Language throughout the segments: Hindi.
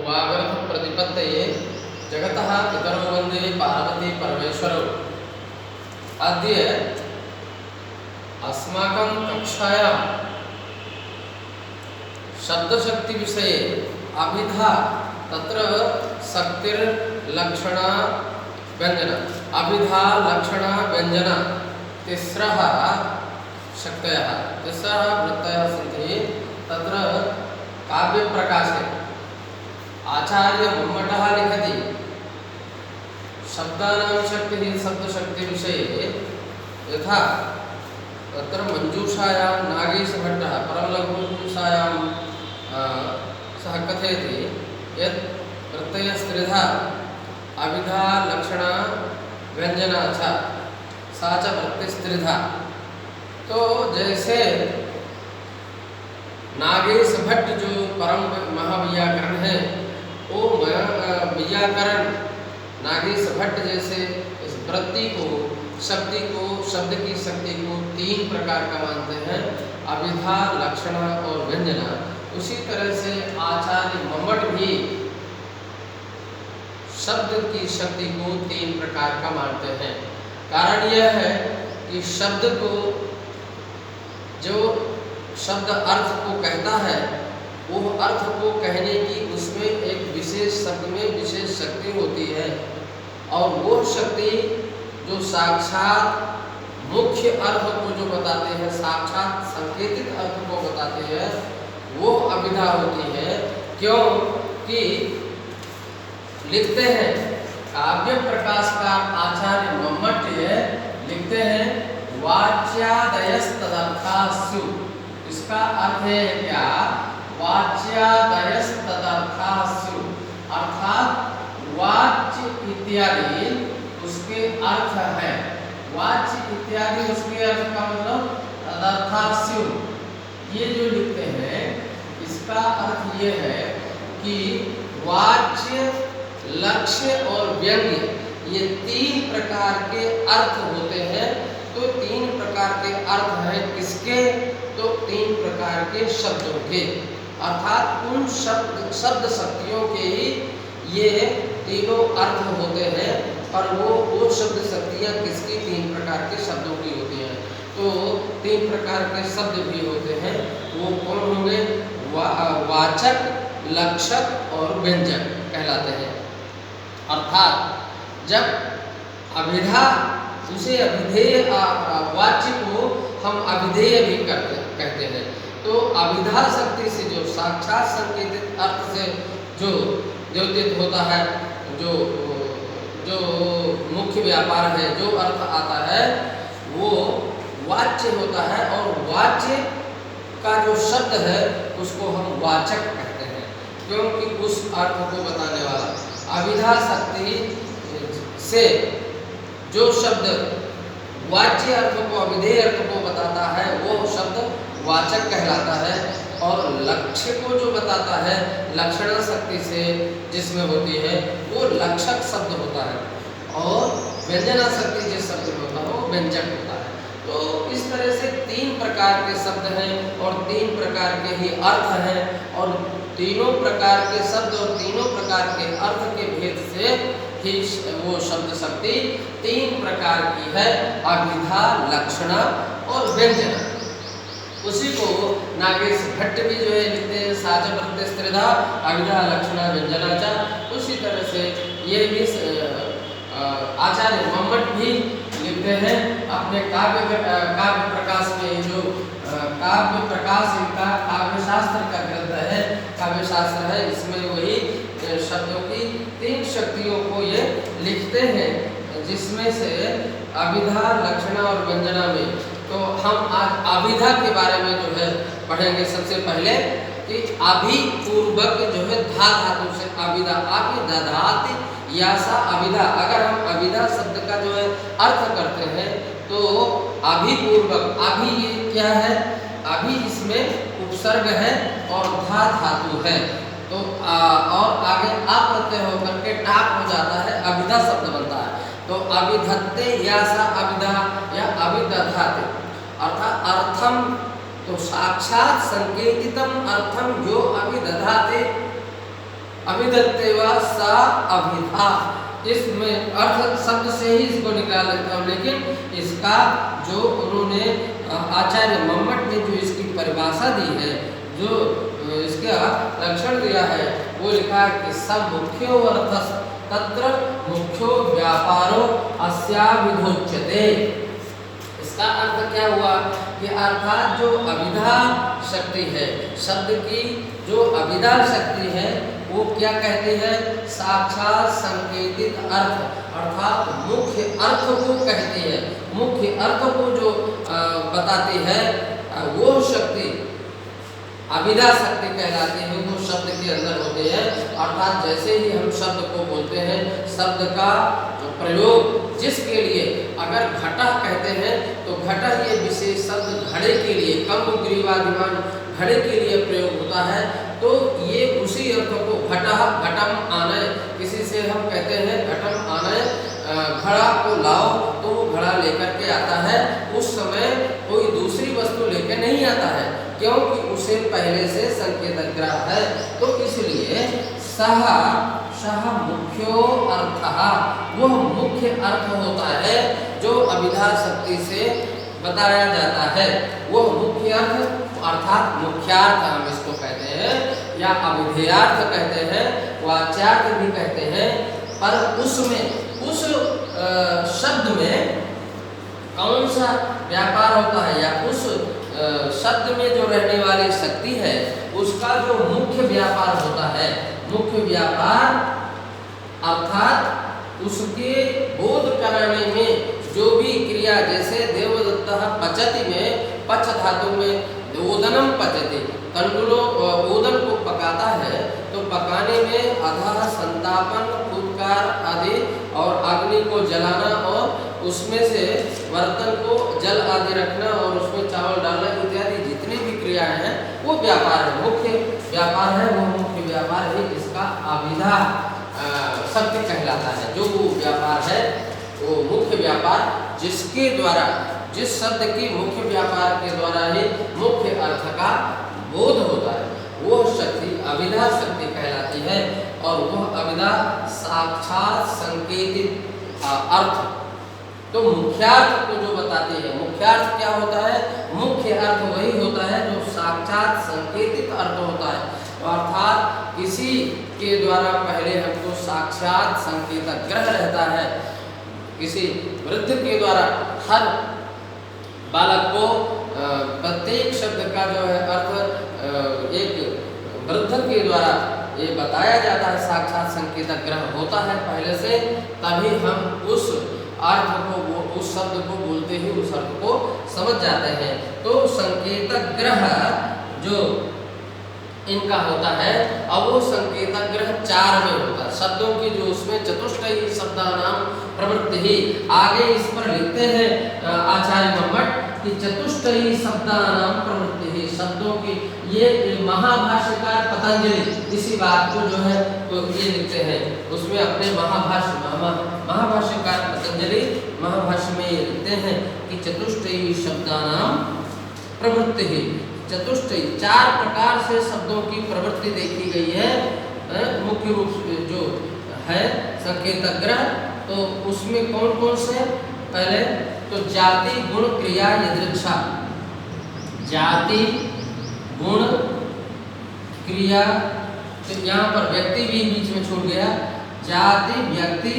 वागर्थ प्रतिपत्तये जगतः पितरौ वन्दे पार्वती परमेश्वरौ। अद्य अस्माकं कक्षायां शब्दशक्ति विषये अभिधा तत्र शक्तिर्लक्षणा व्यञ्जना अभिधा लक्षणा व्यञ्जना तिस्रः शक्तयः तिस्रः वृत्तयः सन्ति। तत्र काव्यप्रकाशे आचार्य मम्मटः लिखति शब्दानां शक्तिः शब्दशक्तिविषये यथा तत्र मंजूषायां नागेशभट्टः परमलघुमंजूषायां सः कथयति यत् प्रत्ययस्त्रिधा अभिधा लक्षणा व्यञ्जना च सा च वृत्तिस्त्रिधा। तो जैसे नागेश भट्ट जो परम महाव्याकरण है वो व्याकरण नागेश भट्ट जैसे इस वृत्ति को शब्द की शक्ति को तीन प्रकार का मानते हैं, अभिधा लक्षणा और व्यंजना। उसी तरह से आचार्य मम्मट भी शब्द की शक्ति को तीन प्रकार का मानते हैं। कारण यह है कि शब्द को जो शब्द अर्थ को कहता है वो अर्थ को कहने की उसमें एक विशेष शब्द में विशेष शक्ति होती है, और वो शक्ति जो साक्षात मुख्य अर्थ को जो बताते हैं, साक्षात संकेतित अर्थ को बताते हैं, वो अभिधा होती है। क्योंकि लिखते हैं काव्य प्रकाशकार आचार्य मम्मट लिखते हैं वाच्यादयस्तदर्थासु। इसका अर्थ है क्या? वाच्यादयस्तदर्थासु अर्थात वाच्य इत्यादि उसके अर्थ है। वाच्य इत्यादि उसके अर्थ का मतलब तदर्थासु। ये जो लिखते हैं इसका अर्थ ये है कि वाच्य, लक्ष्य और व्यंग्य ये तीन प्रकार के अर्थ होते हैं। तो तीन प्रकार के अर्थ हैं किसके? तो तीन प्रकार के शब्दों के, अर्थात उन शब्द शक्तियों के ही ये तीनों अर्थ होते हैं। और वो शब्द शक्तियाँ किसकी? तीन प्रकार के शब्दों की होती हैं। तो तीन प्रकार के शब्द भी होते हैं, वो कौन होंगे? वाचक, लक्षक और व्यंजक कहलाते हैं। अर्थात जब अभिधा उसे अभिधेय वाच्य को हम अभिधेय भी कहते हैं। तो अभिधा शक्ति से जो साक्षात संकेतित अर्थ से जो द्योतित होता है, जो मुख्य व्यापार है, जो अर्थ आता है वो वाच्य होता है। और वाच्य का जो शब्द है उसको हम वाचक कहते हैं, क्योंकि उस अर्थ को बताने वाला। अभिधा शक्ति से जो शब्द वाच्य अर्थ को, अभिधेय अर्थ को बताता है वो शब्द वाचक कहलाता है। और लक्ष्य को जो बताता है लक्षण शक्ति से जिसमें होती है वो लक्षक शब्द होता है, और व्यंजना शक्ति जिस शब्द में होता है वो व्यंजक होता है। तो इस तरह से तीन प्रकार के शब्द हैं और तीन प्रकार के ही अर्थ हैं, और तीनों प्रकार के शब्द और तीनों प्रकार के अर्थ के भेद से ही वो शब्द शक्ति तीन प्रकार की है, अभिधा, लक्षणा और व्यंजना। उसी को नागेश भट्ट भी जो है लिखते हैं साच वृत्तिस्त्रिधा अभिधा लक्षणा व्यंजना च। उसी तरह से ये भी आचार्य मम्मट भी लिखते हैं अपने काव्य प्रकाश में। जो काव्य प्रकाश इनका काव्य शास्त्र का ग्रंथ है, काव्य शास्त्र है, इसमें वही शब्दों की तीन शक्तियों को ये लिखते हैं, जिसमें से अभिधा, लक्षणा और व्यंजना में। तो हम आज अभिधा के बारे में जो है पढ़ेंगे। सबसे पहले कि अभि पूर्वक जो है धा धातु से अभिधा, अभि दधाति यासा अभिधा। अगर हम अभिधा शब्द का जो है अर्थ करते हैं तो अभि पूर्वक, अभि ये क्या है? अभि इसमें उपसर्ग है और धा धातु है, तो और आगे आ प्रत्यय होकर के टाक हो जाता है, अभिधा शब्द बनता है। तो अभिधत्ते या सा अभिधा या अभिदधाते अर्थात अर्थम, तो साक्षात संकेतितम अर्थम जो अभिदधाते अभिधत्तेवा सा अभिधा। इसमें अर्थ शब्द से ही इसको निकाल लेता हूँ, लेकिन इसका जो उन्होंने आचार्य मम्मट ने जो इसकी परिभाषा दी है, जो इसका लक्षण दिया है, वो लिखा है कि सब मुख्यो अर्थस तत्र मुख्यो व्यापारो अस्याभिधोच्यते। इसका अर्थ क्या हुआ कि अर्थात जो अभिधा शक्ति है, शब्द की जो अभिधा शक्ति है, वो क्या कहती है? साक्षात संकेतित अर्थ, अर्थात मुख्य अर्थ को कहती है। मुख्य अर्थ को जो बताती है, वो शक्ति अभिधा शक्ति कहलाती है। वो शब्द के अंदर होती है। अर्थात जैसे ही हम शब्द को बोलते हैं, शब्द का जो प्रयोग जिसके लिए, अगर घटा कहते हैं तो घटा ये विशेष शब्द घड़े के लिए, कम ग्रीवादिमान घड़े के लिए प्रयोग होता है। तो ये उसी अर्थ को घटा घटम आनय, किसी से हम कहते हैं घटम आनय, घड़ा को लाओ, तो वो घड़ा लेकर के आता है। उस समय कोई दूसरी वस्तु लेकर नहीं आता है, क्योंकि उसे पहले से संकेतक ग्रह है। तो इसलिए सह मुख्यो अर्थः, वह मुख्य अर्थ होता है जो अभिधा शक्ति से बताया जाता है। वह मुख्य अर्थ अर्थात मुख्यार्थ हम इसको कहते हैं, या अभिधेयार्थ कहते हैं, वाच्यार्थ भी कहते हैं। पर उसमें, उस शब्द में कौन सा व्यापार होता है, या उस शब्द में जो रहने वाली शक्ति है, उसका जो मुख्य व्यापार होता है, मुख्य व्यापार अर्थात उसके बोध कराने में जो भी क्रिया, जैसे देवदत्तः पचति में, पच धातु में ओदनम पचति, कंडुलो ओदन को पकाता है, तो पकाने में अधः संतापन, फुटकार आदि और अग्नि को जलाना और उसमें से बर्तन को जल आदि रखना और उसमें चावल डालना इत्यादि जितनी भी क्रियाएं हैं, वो व्यापार है, मुख्य व्यापार है। वो मुख्य व्यापार ही इसका अभिधा शक्ति कहलाता है। जो वो व्यापार है, वो मुख्य व्यापार जिसके द्वारा, जिस शब्द की मुख्य व्यापार के द्वारा ही मुख्य अर्थ का बोध होता है, वो शक्ति अभिधा शक्ति कहलाती है। और वह अभिधा साक्षात संकेतित अर्थ, तो मुख्यार्थ को जो बताती है। मुख्यार्थ क्या होता है? मुख्य अर्थ वही होता है जो साक्षात संकेतित अर्थ होता है। अर्थात किसी के द्वारा पहले हमको साक्षात संकेतक ग्रह रहता है। किसी वृद्ध के द्वारा हर बालक को प्रत्येक शब्द का जो है अर्थ एक वृद्ध के द्वारा ये बताया जाता है, साक्षात संकेतक ग्रह होता है पहले से, तभी हम उस अर्थ को, उस शब्द को बोलते ही उस अर्थ को समझ जाते हैं। तो संकेतक ग्रह जो इनका होता है, अब वो संकेतक ग्रह 4 में होता है। शब्दों की जो उसमें चतुष्टयी शब्दानाम प्रवृत्ति ही, आगे इस पर लिखते हैं आचार्य मम्मट कि चतुष्टयी शब्दानाम प्रवृत्ति ही, शब्दों की, ये महाभाष्यकार पतंजलि इसी बात को जो है तो ये लिखते हैं उसमें अपने महाभाष्यकार पतंजलि महाभाष्य में ये लिखते हैं कि चतुष्टयी शब्दानाम प्रवृत्ति ही, चतुष्टयी 4 प्रकार से शब्दों की प्रवृत्ति देखी गई है। मुख्य रूप से जो है संकेतक ग्रह, तो उसमें कौन कौन से? पहले तो जाति गुण क्रिया यदृच्छा, जाति गुण क्रिया, तो यहाँ पर व्यक्ति भी बीच में छूट गया। जाति, व्यक्ति,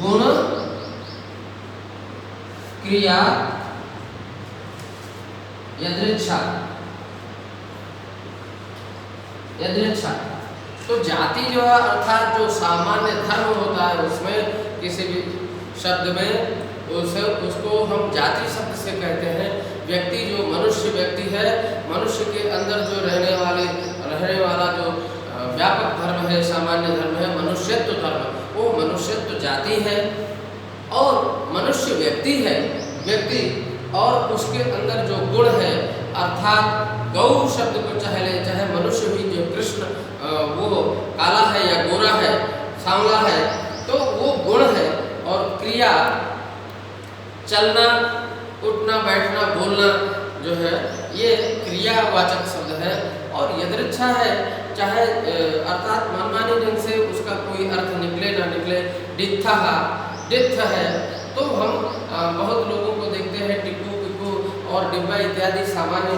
गुण, क्रिया, यदृच्छा, यदृच्छा। तो जाति जो है अर्थात जो सामान्य धर्म होता है, उसमें किसी भी शब्द में उसको हम जाति शब्द से कहते हैं। व्यक्ति जो मनुष्य व्यक्ति है, मनुष्य के अंदर जो रहने वाला जो व्यापक धर्म है, सामान्य धर्म है, मनुष्यत्व धर्म, वो मनुष्यत्व जाति है। और मनुष्य व्यक्ति है, व्यक्ति, और उसके अंदर जो गुण है, अर्थात गौ शब्द को चाहे ले, चाहे मनुष्य भी जो कृष्ण वो काला है या गोरा है, सांवला है, तो वो गुण है। और क्रिया, चलना, उठना, बैठना, बोलना जो है, ये क्रियावाचक शब्द है। और यदृच्छा है, चाहे अर्थात मनमानी ढंग से उसका कोई अर्थ निकले ना निकले, डित्था डित्थ है, तो हम बहुत लोगों को देखते हैं टिक्कू पिक्कू और डिब्बा इत्यादि सामान्य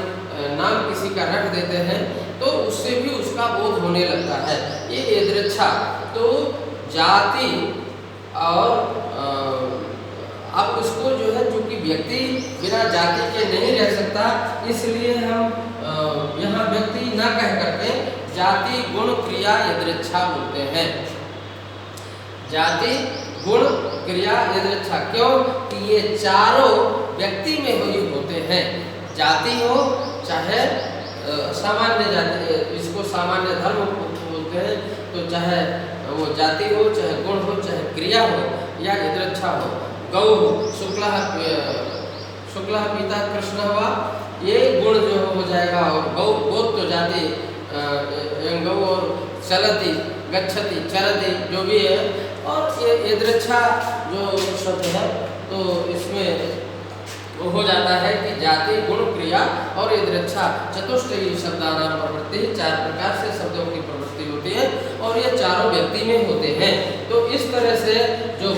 नाम किसी का रख देते हैं, तो उससे भी उसका बोध होने लगता है। ये यदृच्छा। तो जाति और अब उसको जो है, चूंकि व्यक्ति बिना जाति के नहीं रह सकता, इसलिए हम यहाँ व्यक्ति न कह करके जाति गुण क्रिया यदृच्छा बोलते हैं। जाति गुण क्रिया यदृच्छा, क्यों कि ये चारों व्यक्ति में ही होते हैं। जाति हो चाहे सामान्य जाति, इसको सामान्य धर्म बोलते हैं, तो चाहे वो जाति हो, चाहे गुण हो, चाहे क्रिया हो या यदृच्छा हो। गौ शुक्ला पीता कृष्ण हुआ, ये गुण जो हो जाएगा, और गौ गोत्र जाति गौ, और चलती गच्छति चरति जो भी है, और ये यदृच्छा जो शब्द है, तो इसमें वो हो जाता है कि जाति गुण क्रिया और यदृच्छा चतुष्टयी शब्दानाम प्रवृत्ति, 4 प्रकार से शब्दों की प्रवृत्ति होती है और ये चारों व्यक्ति में होते हैं। तो इस तरह से जो